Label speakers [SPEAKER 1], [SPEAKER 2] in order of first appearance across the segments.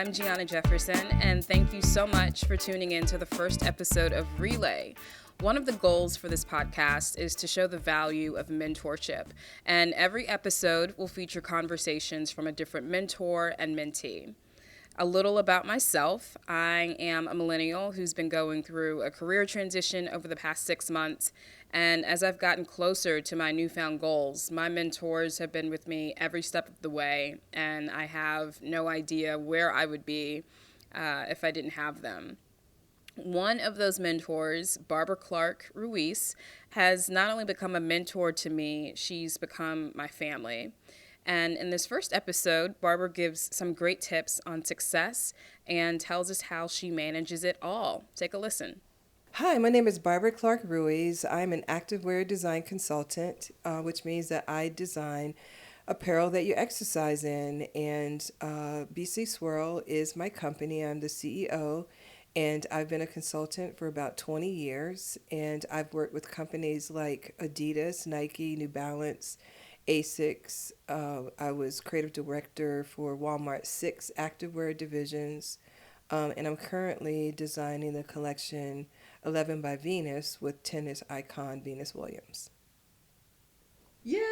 [SPEAKER 1] I'm Giona Jefferson, and thank you so much for tuning in to the first episode of Relay. One of the goals for this podcast is to show the value of mentorship, and every episode will feature conversations from a different mentor and mentee. A little about myself. I am a millennial who's been going through a career transition over the past 6 months, and as I've gotten closer to my newfound goals, my mentors have been with me every step of the way, and I have no idea where I would be if I didn't have them. One of those mentors, Clarke Ruiz, has not only become a mentor to me, she's become my family. And in this first episode, Barbara gives some great tips on success and tells us how she manages it all. Take a listen.
[SPEAKER 2] Hi, my name is Clarke Ruiz. I'm an activewear design consultant, which means that I design apparel that you exercise in. And BC Swirl is my company. I'm the CEO, and I've been a consultant for about 20 years. And I've worked with companies like Adidas, Nike, New Balance, ASICS. I was creative director for Walmart's 6 activewear divisions. And I'm currently designing the collection 11 by Venus with tennis icon Venus Williams.
[SPEAKER 1] Yay!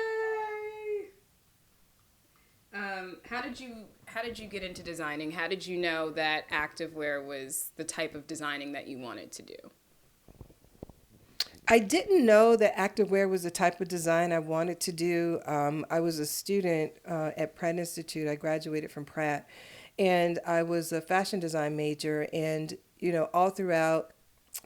[SPEAKER 1] How did you get into designing? How did you know that activewear was the type of designing that you wanted to do?
[SPEAKER 2] I didn't know that activewear was the type of design I wanted to do. I was a student at Pratt Institute. I graduated from Pratt, and I was a fashion design major. And, all throughout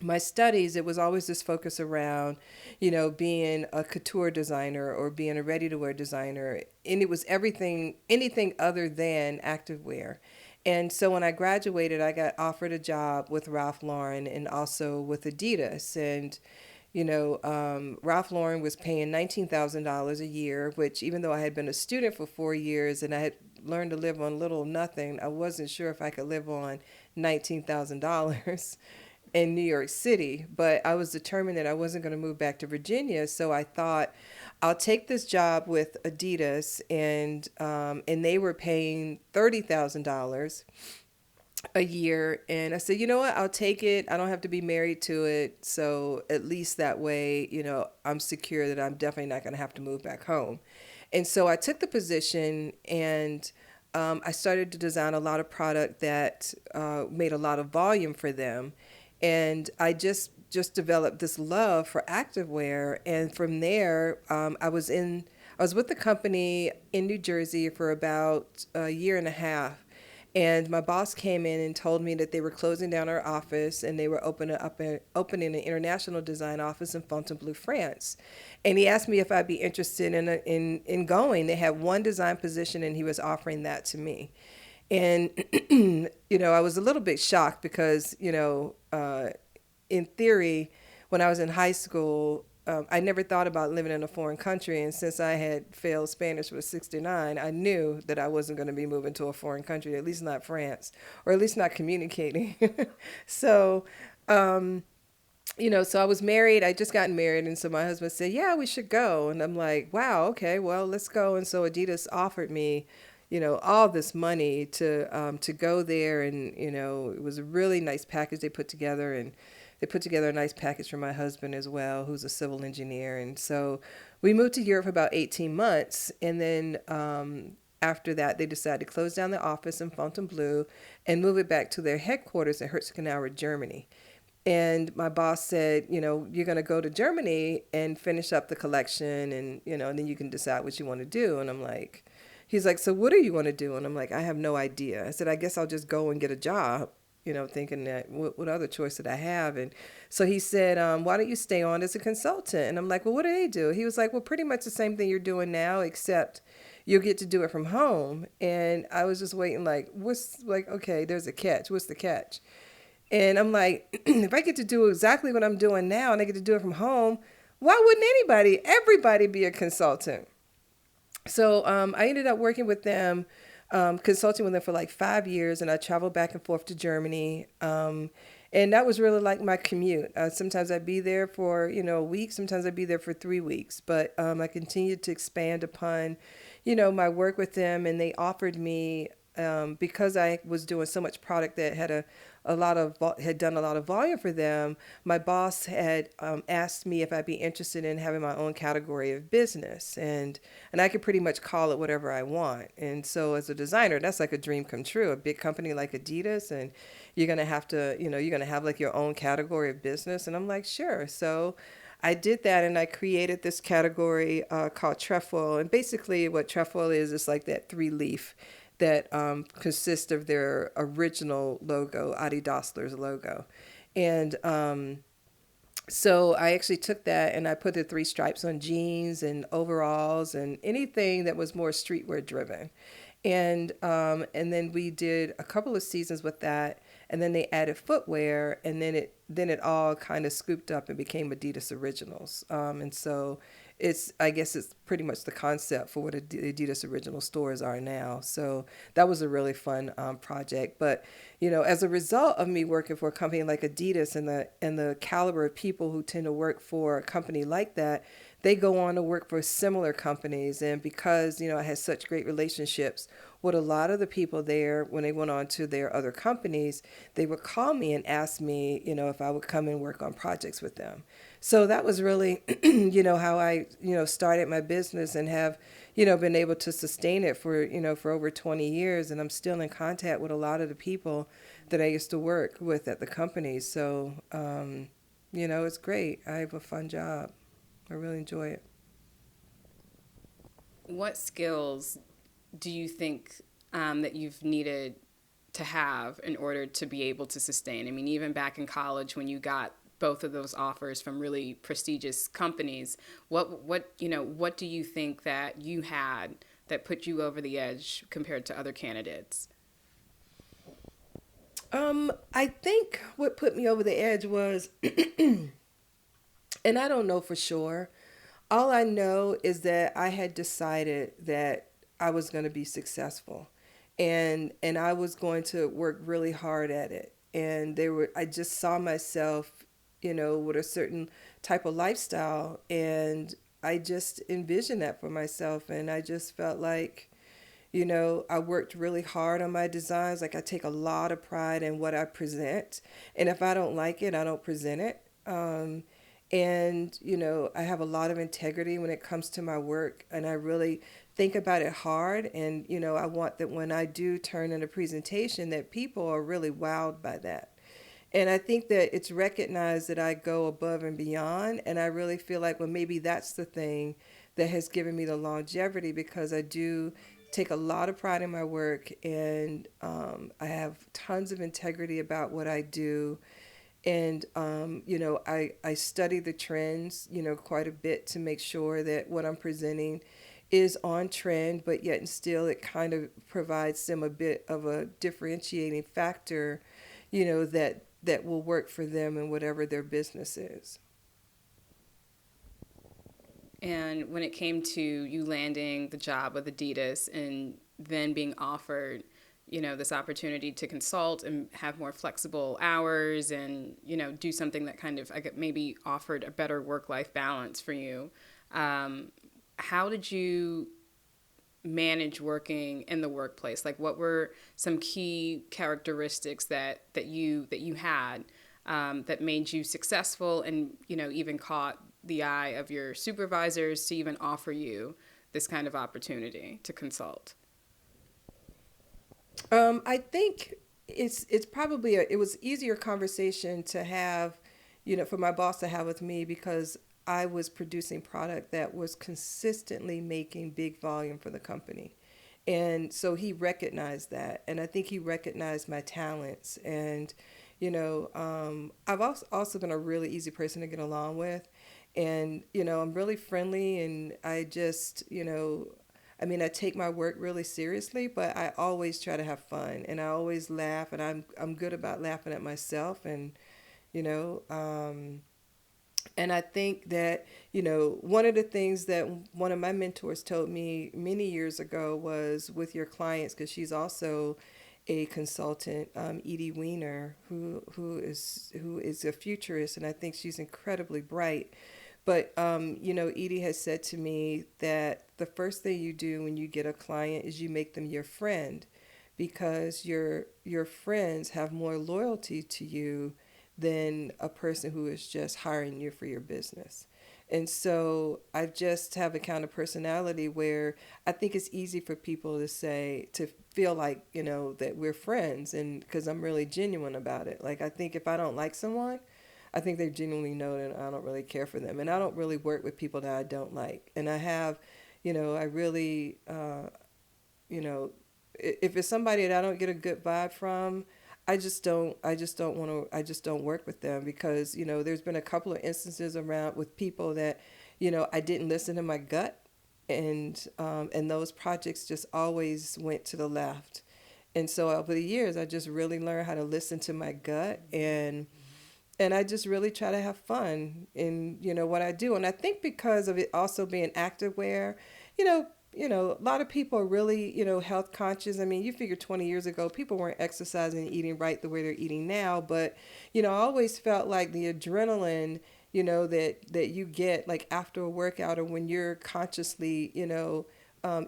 [SPEAKER 2] my studies, it was always this focus around, being a couture designer or being a ready-to-wear designer. And it was anything other than activewear. And so when I graduated, I got offered a job with Ralph Lauren and also with Adidas. And Ralph Lauren was paying $19,000 a year, which even though I had been a student for 4 years and I had learned to live on little or nothing, I wasn't sure if I could live on $19,000 in New York City. But I was determined that I wasn't going to move back to Virginia. So I thought, I'll take this job with Adidas, and they were paying $30,000 a year. And I said, you know what, I'll take it. I don't have to be married to it. So at least that way, I'm secure that I'm definitely not going to have to move back home. And so I took the position, and I started to design a lot of product that made a lot of volume for them. And I just developed this love for activewear. And from there, I was with the company in New Jersey for about a year and a half. And my boss came in and told me that they were closing down our office and they were opening an international design office in Fontainebleau, France. And he asked me if I'd be interested in going. They had one design position and he was offering that to me. And, I was a little bit shocked because, in theory, when I was in high school, I never thought about living in a foreign country, and since I had failed Spanish with 69, I knew that I wasn't going to be moving to a foreign country, at least not France, or at least not communicating. So, so I was married. I just gotten married, and so my husband said, "Yeah, we should go." And I'm like, "Wow, okay, well, let's go." And so Adidas offered me, all this money to go there, and it was a really nice package they put together, and they put together a nice package for my husband as well, who's a civil engineer. And so we moved to Europe for about 18 months. And then after that, they decided to close down the office in Fontainebleau and move it back to their headquarters in Herzogenaurach, Germany. And my boss said, you're going to go to Germany and finish up the collection, and, and then you can decide what you want to do. And I'm like, he's like, so what do you want to do? And I'm like, I have no idea. I said, I guess I'll just go and get a job. Thinking that what other choice did I have? And so he said, why don't you stay on as a consultant? And I'm like, well, what do they do? He was like, well, pretty much the same thing you're doing now, except you'll get to do it from home. And I was just waiting okay, there's a catch. What's the catch? And I'm like, if I get to do exactly what I'm doing now and I get to do it from home, why wouldn't everybody be a consultant? So I ended up working with them, consulting with them for like 5 years, and I traveled back and forth to Germany. And that was really like my commute. Sometimes I'd be there for, a week. Sometimes I'd be there for 3 weeks. But I continued to expand upon, my work with them. And they offered me because I was doing so much product that had done a lot of volume for them. My boss had asked me if I'd be interested in having my own category of business, and I could pretty much call it whatever I want. And so as a designer, that's like a dream come true. A big company like Adidas, and you're gonna have to, you're gonna have like your own category of business. And I'm like, sure. So I did that, and I created this category called trefoil. And basically, what trefoil is like that three leaf that consists of their original logo, Adi Dassler's logo. And so I actually took that and I put the three stripes on jeans and overalls and anything that was more streetwear driven. And then we did a couple of seasons with that, and then they added footwear, and then it all kind of scooped up and became Adidas Originals. And so I guess it's pretty much the concept for what Adidas Original stores are now. So that was a really fun project. But as a result of me working for a company like Adidas and the caliber of people who tend to work for a company like that, they go on to work for similar companies. And because, I had such great relationships with a lot of the people there, when they went on to their other companies, they would call me and ask me, if I would come and work on projects with them. So that was really, how I, started my business and have, been able to sustain it for over 20 years. And I'm still in contact with a lot of the people that I used to work with at the company. So, it's great. I have a fun job. I really enjoy it.
[SPEAKER 1] What skills do you think that you've needed to have in order to be able to sustain? I mean, even back in college when you got both of those offers from really prestigious companies, what do you think that you had that put you over the edge compared to other candidates?
[SPEAKER 2] I think what put me over the edge was, and I don't know for sure. All I know is that I had decided that I was going to be successful, and I was going to work really hard at it. And I just saw myself, with a certain type of lifestyle, and I just envisioned that for myself. And I just felt like, I worked really hard on my designs. Like, I take a lot of pride in what I present, and if I don't like it, I don't present it. And I have a lot of integrity when it comes to my work, and I really think about it hard. And I want that when I do turn in a presentation, that people are really wowed by that. And I think that it's recognized that I go above and beyond, and I really feel like, well, maybe that's the thing that has given me the longevity, because I do take a lot of pride in my work, and I have tons of integrity about what I do. And I study the trends, quite a bit, to make sure that what I'm presenting is on trend, but yet and still it kind of provides them a bit of a differentiating factor, that will work for them and whatever their business is.
[SPEAKER 1] And when it came to you landing the job with Adidas and then being offered, this opportunity to consult and have more flexible hours and, do something that kind of maybe offered a better work-life balance for you, how did you manage working in the workplace? Like, what were some key characteristics that you had that made you successful and, even caught the eye of your supervisors to even offer you this kind of opportunity to consult?
[SPEAKER 2] I think it's probably it was easier conversation to have, for my boss to have with me, because I was producing product that was consistently making big volume for the company. And so he recognized that. And I think he recognized my talents. And, I've also been a really easy person to get along with. And, I'm really friendly, and I just, I take my work really seriously, but I always try to have fun, and I always laugh, and I'm good about laughing at myself. And, you know, um, and I think that, one of the things that one of my mentors told me many years ago was, with your clients, because she's also a consultant, Edie Weiner, who is a futurist, and I think she's incredibly bright. But Edie has said to me that the first thing you do when you get a client is you make them your friend, because your friends have more loyalty to you than a person who is just hiring you for your business. And so I just have a kind of personality where I think it's easy for people to say, to feel like, that we're friends, and because I'm really genuine about it. Like, I think if I don't like someone, I think they genuinely know that I don't really care for them. And I don't really work with people that I don't like. And I have, I really, if it's somebody that I don't get a good vibe from, I just don't work with them, because, there's been a couple of instances around with people that, I didn't listen to my gut, and those projects just always went to the left. And so over the years, I just really learned how to listen to my gut, and I just really try to have fun in, what I do. And I think because of it also being activewear, you know, a lot of people are really, health conscious. I mean, you figure 20 years ago, people weren't exercising and eating right the way they're eating now. But, I always felt like the adrenaline, that you get like after a workout, or when you're consciously,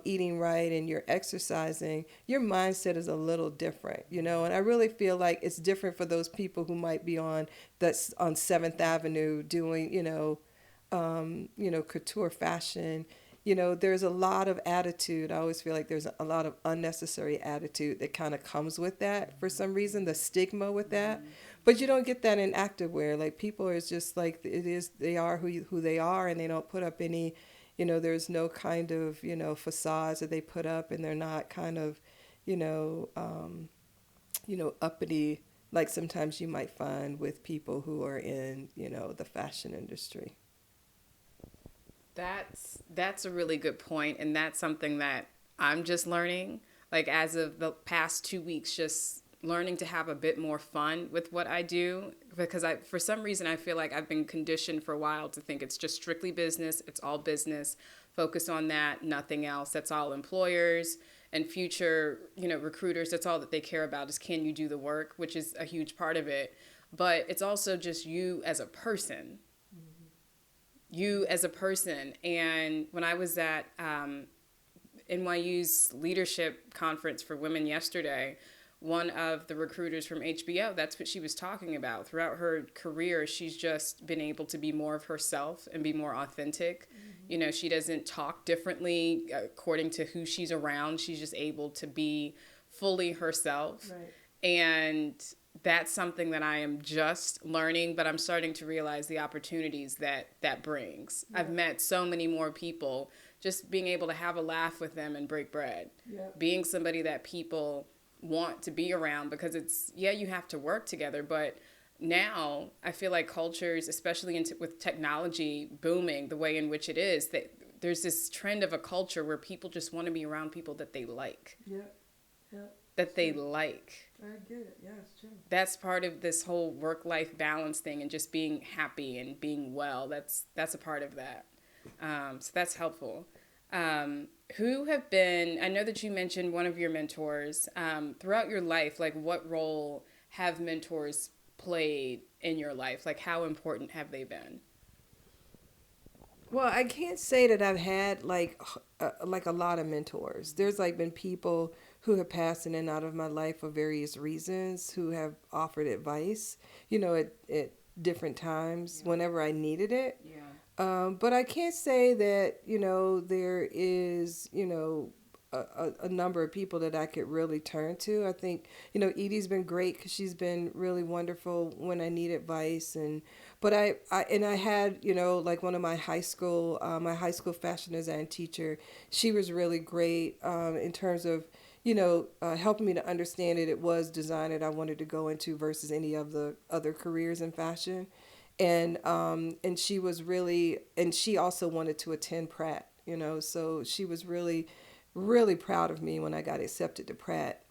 [SPEAKER 2] eating right and you're exercising, your mindset is a little different, and I really feel like it's different for those people who might be on 7th Avenue doing, couture fashion. There's a lot of attitude. I always feel like there's a lot of unnecessary attitude that kind of comes with that for some reason, the stigma with that. But you don't get that in activewear. Like, people are just like, they are who they are, and they don't put up any, there's no kind of, facades that they put up, and they're not kind of, uppity, like sometimes you might find with people who are in, the fashion industry.
[SPEAKER 1] That's a really good point, and that's something that I'm just learning. Like, as of the past 2 weeks, just learning to have a bit more fun with what I do, because for some reason, I feel like I've been conditioned for a while to think it's just strictly business. It's all business. Focus on that, nothing else. That's all employers and future, recruiters. That's all that they care about is, can you do the work, which is a huge part of it. But it's also just you as a person. You as a person. And when I was at NYU's leadership conference for women yesterday, one of the recruiters from HBO, that's what she was talking about. Throughout her career, she's just been able to be more of herself and be more authentic. Mm-hmm. She doesn't talk differently according to who she's around. She's just able to be fully herself. Right. And that's something that I am just learning, but I'm starting to realize the opportunities that brings. Yeah. I've met so many more people, just being able to have a laugh with them and break bread. Yeah. Being somebody that people want to be around, because you have to work together, but now I feel like cultures, especially with technology booming the way in which it is, that there's this trend of a culture where people just want to be around people that they like. Yeah. Yeah. That they like.
[SPEAKER 2] I get it. Yeah, it's true.
[SPEAKER 1] That's part of this whole work-life balance thing, and just being happy and being well. That's a part of that. So that's helpful. Who have been, I know that you mentioned one of your mentors, throughout your life, like, what role have mentors played in your life? Like, how important have they been?
[SPEAKER 2] Well, I can't say that I've had like a lot of mentors. There's like been people who have passed in and out of my life for various reasons, who have offered advice, at different times. Yeah. Whenever I needed it. Yeah. But I can't say that, there is, a number of people that I could really turn to. I think, Edie's been great because she's been really wonderful when I need advice. But I had, like one of my high school fashion design teacher, she was really great in terms of, helping me to understand that it was design that I wanted to go into versus any of the other careers in fashion. And she was really, and she also wanted to attend Pratt, so she was really, really proud of me when I got accepted to Pratt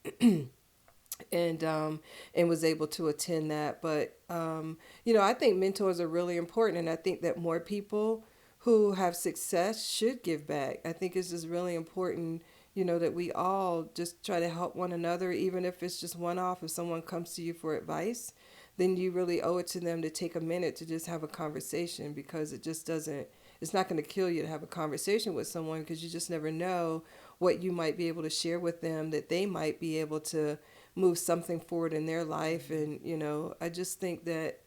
[SPEAKER 2] and was able to attend that. But, I think mentors are really important. And I think that more people who have success should give back. I think it's just really important, that we all just try to help one another, even if it's just one-off. If someone comes to you for advice, then you really owe it to them to take a minute to just have a conversation, because it's not going to kill you to have a conversation with someone, because you just never know what you might be able to share with them that they might be able to move something forward in their life. And, I just think that,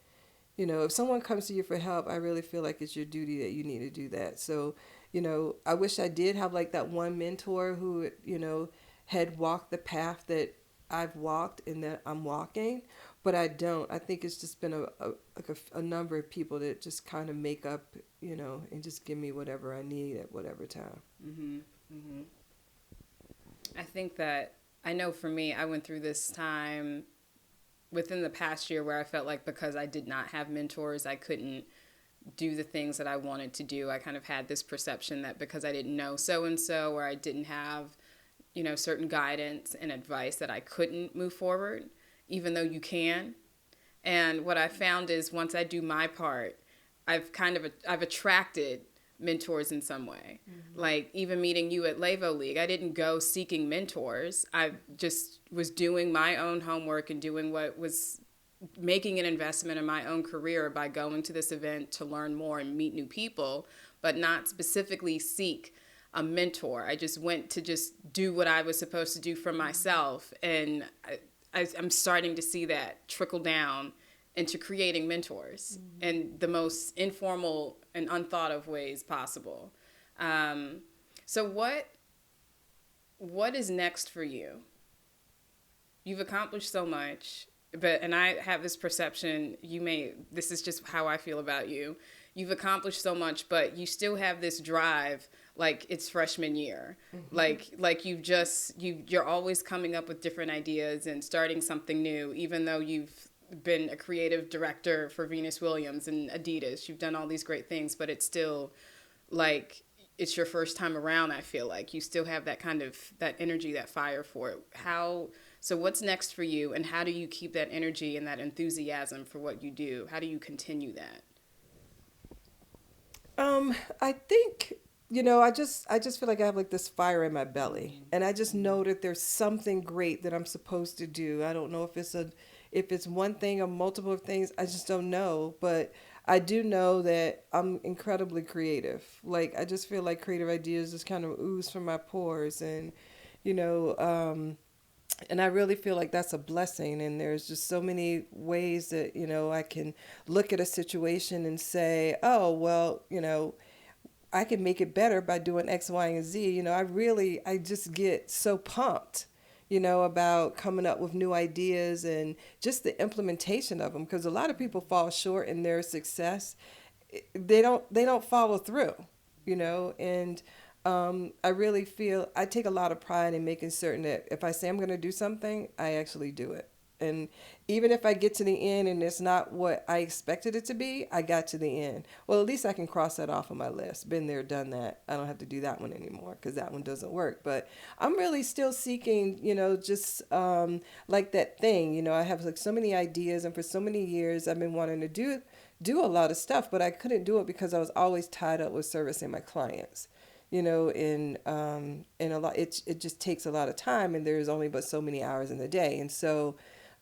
[SPEAKER 2] if someone comes to you for help, I really feel like it's your duty that you need to do that. So, I wish I did have like that one mentor who, had walked the path that I've walked and that I'm walking, but I don't. I think it's just been a number of people that just kind of make up, and just give me whatever I need at whatever time.
[SPEAKER 1] Mm-hmm. Mm-hmm. I think that, I know for me, I went through this time within the past year where I felt like because I did not have mentors, I couldn't do the things that I wanted to do. I kind of had this perception that because I didn't know so-and-so, or I didn't have, certain guidance and advice, that I couldn't move forward, even though you can. And what I found is once I do my part, I've attracted mentors in some way. Mm-hmm. Like even meeting you at Levo League, I didn't go seeking mentors. I just was doing my own homework and doing what was making an investment in my own career by going to this event to learn more and meet new people, but not specifically seek a mentor. I just went to just do what I was supposed to do for myself. And I'm starting to see that trickle down into creating mentors in the most informal and unthought of ways possible. So what is next for you? You've accomplished so much, and I have this perception, this is just how I feel about you. You've accomplished so much, but you still have this drive like it's freshman year. Mm-hmm. Like you're always coming up with different ideas and starting something new, even though you've been a creative director for Venus Williams and Adidas. You've done all these great things, but it's still like it's your first time around. I feel like you still have that kind of that energy, that fire for it. So what's next for you, and how do you keep that energy and that enthusiasm for what you do? How do you continue that?
[SPEAKER 2] I think, I just feel like I have like this fire in my belly, and I just know that there's something great that I'm supposed to do. I don't know if it's one thing or multiple things. I just don't know, but I do know that I'm incredibly creative. Like I just feel like creative ideas just kind of ooze from my pores, and and I really feel like that's a blessing. And there's just so many ways that, I can look at a situation and say, oh, well, I can make it better by doing X, Y, and Z. I just get so pumped, about coming up with new ideas and just the implementation of them. Because a lot of people fall short in their success. They don't follow through, and I really feel I take a lot of pride in making certain that if I say I'm going to do something, I actually do it. And even if I get to the end and it's not what I expected it to be, I got to the end. Well, at least I can cross that off of my list. Been there, done that. I don't have to do that one anymore because that one doesn't work. But I'm really still seeking, just like that thing. I have like so many ideas, and for so many years I've been wanting to do a lot of stuff, but I couldn't do it because I was always tied up with servicing my clients. And a lot, it just takes a lot of time, and there's only but so many hours in the day. And so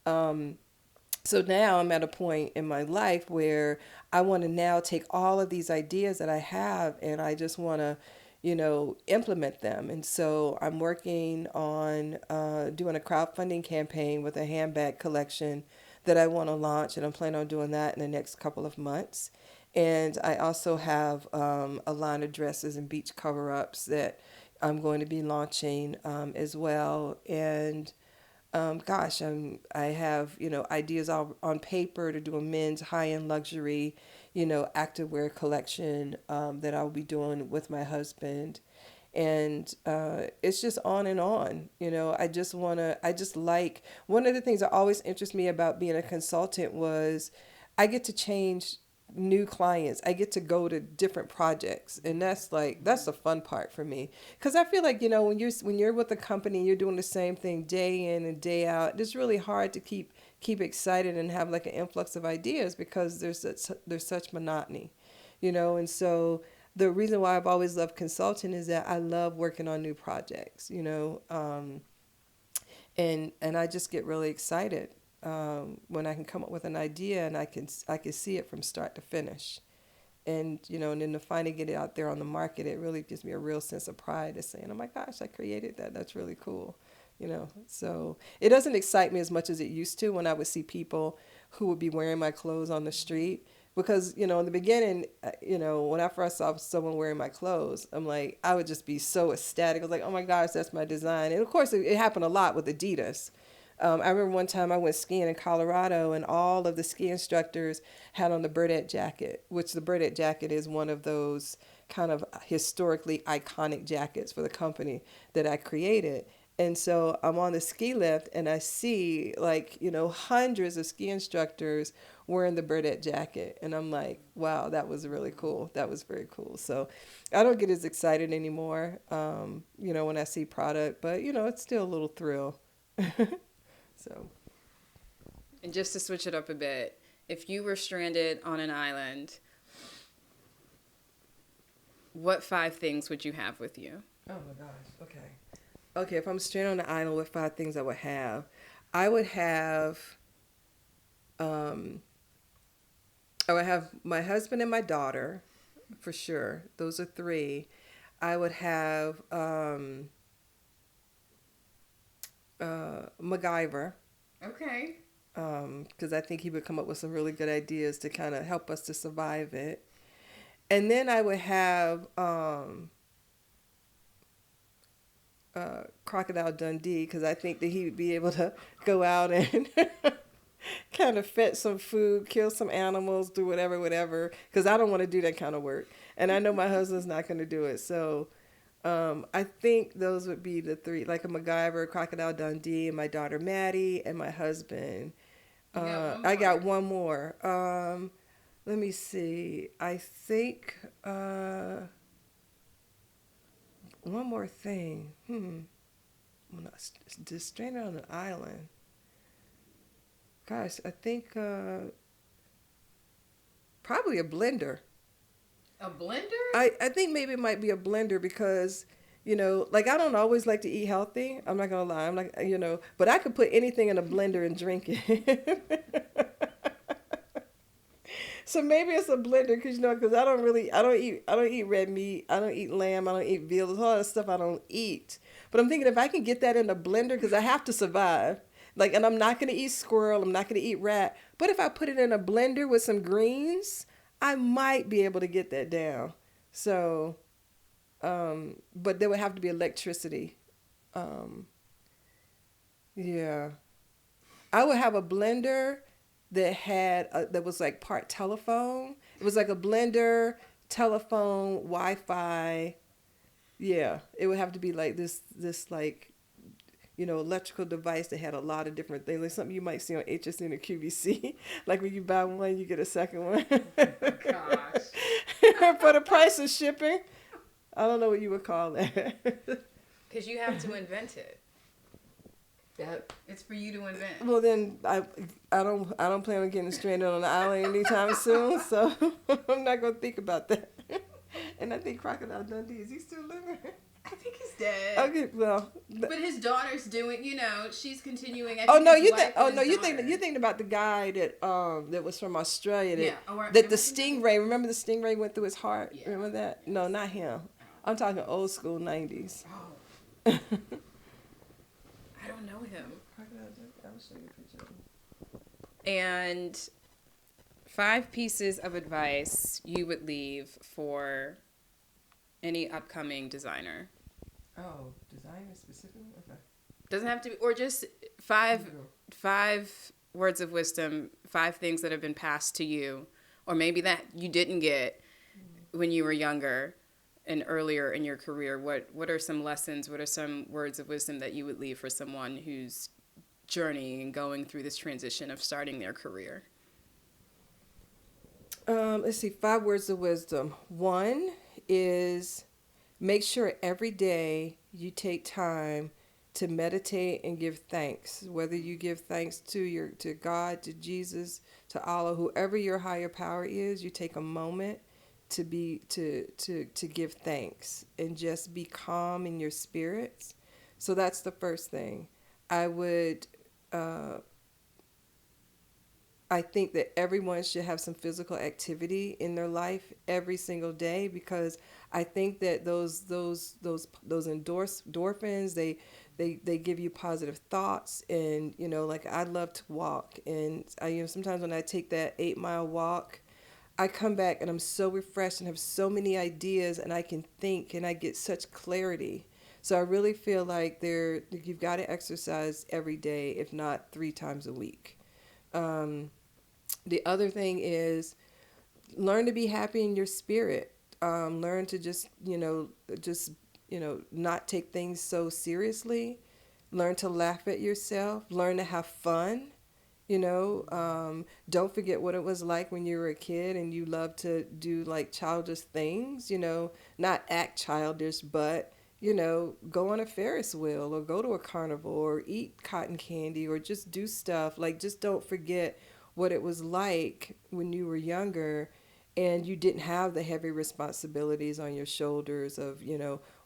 [SPEAKER 2] now I'm at a point in my life where I want to now take all of these ideas that I have, and I just want to, implement them. And so I'm working on doing a crowdfunding campaign with a handbag collection that I want to launch, and I'm planning on doing that in the next couple of months. And I also have a line of dresses and beach cover-ups that I'm going to be launching as well. And I have, ideas all on paper to do a men's high-end luxury, activewear collection that I'll be doing with my husband. And it's just on and on. One of the things that always interests me about being a consultant was I get to change new clients. I get to go to different projects, and that's the fun part for me, because I feel like when you're with a company, you're doing the same thing day in and day out. It's really hard to keep excited and have like an influx of ideas because there's such monotony, and so the reason why I've always loved consulting is that I love working on new projects, and I just get really excited when I can come up with an idea and I can see it from start to finish. And, and then to finally get it out there on the market, it really gives me a real sense of pride of saying, oh my gosh, I created that. That's really cool. So it doesn't excite me as much as it used to when I would see people who would be wearing my clothes on the street. Because, in the beginning, when I first saw someone wearing my clothes, I'm like, I would just be so ecstatic. I was like, oh my gosh, that's my design. And of course, it happened a lot with Adidas. I remember one time I went skiing in Colorado, and all of the ski instructors had on the Burdette jacket, which the Burdette jacket is one of those kind of historically iconic jackets for the company that I created. And so I'm on the ski lift and I see hundreds of ski instructors wearing the Burdette jacket. And I'm like, wow, that was really cool. That was very cool. So I don't get as excited anymore, when I see product, but, it's still a little thrill. So.
[SPEAKER 1] And just to switch it up a bit, if you were stranded on an island, what 5 things would you have with you?
[SPEAKER 2] Oh my gosh. Okay, if I'm stranded on an island, what 5 things I would have? I would have my husband and my daughter, for sure. Those are 3. I would have MacGyver.
[SPEAKER 1] Okay.
[SPEAKER 2] Because I think he would come up with some really good ideas to kind of help us to survive it. And then I would have Crocodile Dundee, because I think that he would be able to go out and kind of fetch some food, kill some animals, do whatever, because I don't want to do that kind of work. And I know my husband's not going to do it. So I think those would be the 3, like a MacGyver, Crocodile Dundee, and my daughter Maddie, and my husband. I got one more. Let me see. I think one more thing. I'm not just stranded on an island. Gosh, I think probably a blender.
[SPEAKER 1] A blender?
[SPEAKER 2] I think maybe it might be a blender because, I don't always like to eat healthy. I'm not going to lie. I'm like, but I could put anything in a blender and drink it. So maybe it's a blender because, because I don't eat red meat. I don't eat lamb. I don't eat veal. There's a lot of stuff I don't eat. But I'm thinking if I can get that in a blender, because I have to survive. And I'm not going to eat squirrel. I'm not going to eat rat. But if I put it in a blender with some greens, I might be able to get that down. So, but there would have to be electricity. Yeah. I would have a blender that was like part telephone. It was like a blender, telephone, Wi-Fi. Yeah. It would have to be like this like, electrical device that had a lot of different things, like something you might see on HSN or QVC. Like when you buy one, you get a second one. Gosh. For the price of shipping. I don't know what you would call that.
[SPEAKER 1] Because you have to invent it. It's for you to invent.
[SPEAKER 2] Well, then I don't plan on getting stranded on an island anytime soon, so I'm not gonna think about that. And I think Crocodile Dundee, is he still living?
[SPEAKER 1] I think he's dead.
[SPEAKER 2] Okay, well.
[SPEAKER 1] But his daughter's doing, she's continuing.
[SPEAKER 2] You're thinking about the guy that was from Australia. That the stingray. Remember the stingray went through his heart. Yeah. Remember that? No, not him. I'm talking old school 90s.
[SPEAKER 1] Oh. I don't know him.
[SPEAKER 2] I'll show you a picture.
[SPEAKER 1] And 5 pieces of advice you would leave for any upcoming designer.
[SPEAKER 2] Oh, designer specifically? Okay.
[SPEAKER 1] Doesn't have to be, or just 5 words of wisdom, 5 things that have been passed to you, or maybe that you didn't get when you were younger and earlier in your career. What are some lessons? What are some words of wisdom that you would leave for someone who's journeying and going through this transition of starting their career?
[SPEAKER 2] Let's see, 5 words of wisdom. 1 is make sure every day you take time to meditate and give thanks. Whether you give thanks to God, to Jesus, to Allah, whoever your higher power is, you take a moment to give thanks and just be calm in your spirits. So that's the first thing. I would I think that everyone should have some physical activity in their life every single day, because I think that those endorphins, they give you positive thoughts. And like, I love to walk, and sometimes when I take that 8 mile walk, I come back and I'm so refreshed and have so many ideas, and I can think and I get such clarity. So I really feel like you've got to exercise every day, if not 3 times a week. Um, the other thing is, learn to be happy in your spirit. Learn to not take things so seriously. Learn to laugh at yourself. Learn to have fun. Don't forget what it was like when you were a kid and you loved to do like childish things. Not act childish, but go on a Ferris wheel or go to a carnival or eat cotton candy or just do stuff. Like, just don't forget what it was like when you were younger and you didn't have the heavy responsibilities on your shoulders of,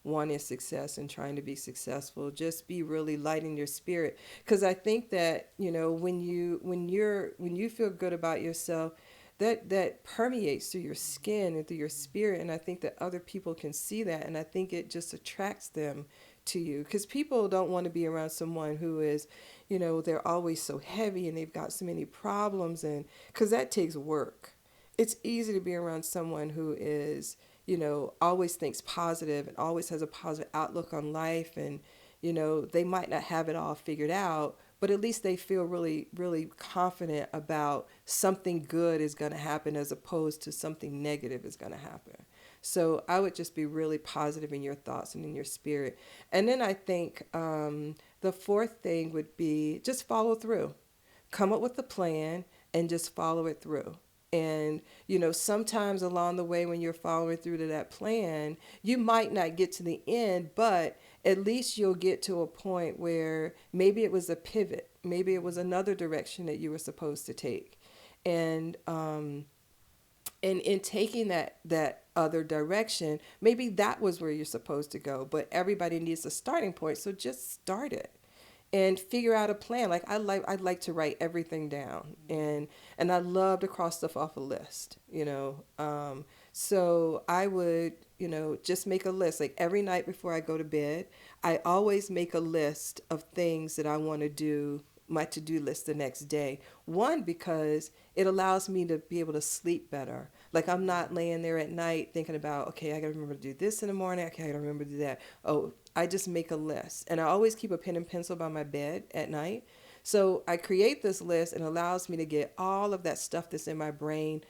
[SPEAKER 2] wanting success and trying to be successful. Just be really light in your spirit. Because I think that, when you feel good about yourself, that permeates through your skin and through your spirit. And I think that other people can see that. And I think it just attracts them to you, because people don't want to be around someone who is, they're always so heavy and they've got so many problems. And because that takes work. It's easy to be around someone who is, always thinks positive and always has a positive outlook on life. And, they might not have it all figured out, but at least they feel really, really confident about something good is going to happen as opposed to something negative is going to happen. So I would just be really positive in your thoughts and in your spirit. And then I think the fourth thing would be just follow through. Come up with a plan and just follow it through. And, sometimes along the way when you're following through to that plan, you might not get to the end, but at least you'll get to a point where maybe it was a pivot. Maybe it was another direction that you were supposed to take. And in taking that other direction, maybe that was where you're supposed to go. But everybody needs a starting point, so just start it. And figure out a plan. Like I'd like to write everything down, and I love to cross stuff off a list. So I would just make a list. Like every night before I go to bed, I always make a list of things that I want to do, my to-do list the next day. One, because it allows me to be able to sleep better. Like I'm not laying there at night thinking about, okay, I got to remember to do this in the morning. Okay, I got to remember to do that. Oh, I just make a list. And I always keep a pen and pencil by my bed at night. So I create this list, and it allows me to get all of that stuff that's in my brain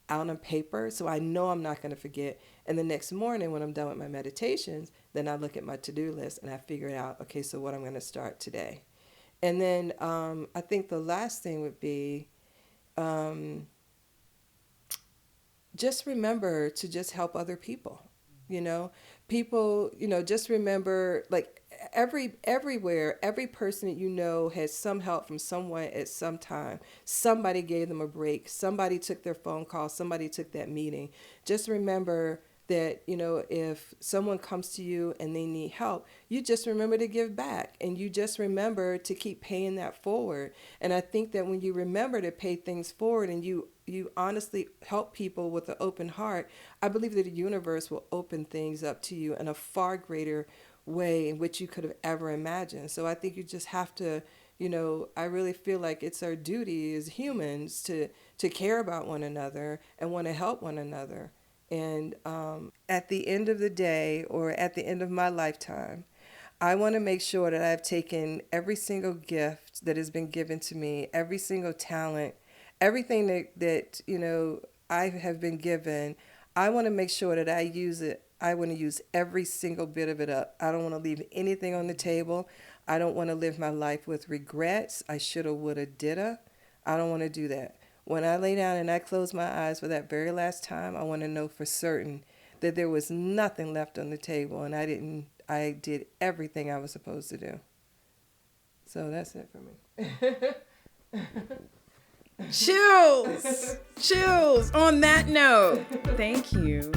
[SPEAKER 2] out on paper. So I know I'm not going to forget. And the next morning when I'm done with my meditations, then I look at my to-do list and I figure it out. Okay, so what I'm going to start today. And then I think the last thing would be just remember to just help other people. People, just remember, like everywhere, every person that has some help from someone at some time. Somebody gave them a break. Somebody took their phone call. Somebody took that meeting. Just remember that, if someone comes to you and they need help, you just remember to give back, and you just remember to keep paying that forward. And I think that when you remember to pay things forward and you honestly help people with an open heart, I believe that the universe will open things up to you in a far greater way in which you could have ever imagined. So I think you just have to, I really feel like it's our duty as humans to care about one another and want to help one another. And at the end of the day, or at the end of my lifetime, I want to make sure that I've taken every single gift that has been given to me, every single talent, everything that I have been given. I want to make sure that I use it. I want to use every single bit of it up. I don't want to leave anything on the table. I don't want to live my life with regrets. I shoulda, woulda, didda. I don't want to do that. When I lay down and I close my eyes for that very last time, I want to know for certain that there was nothing left on the table, and I did everything I was supposed to do. So that's it for me.
[SPEAKER 1] Chills on that note. Thank you.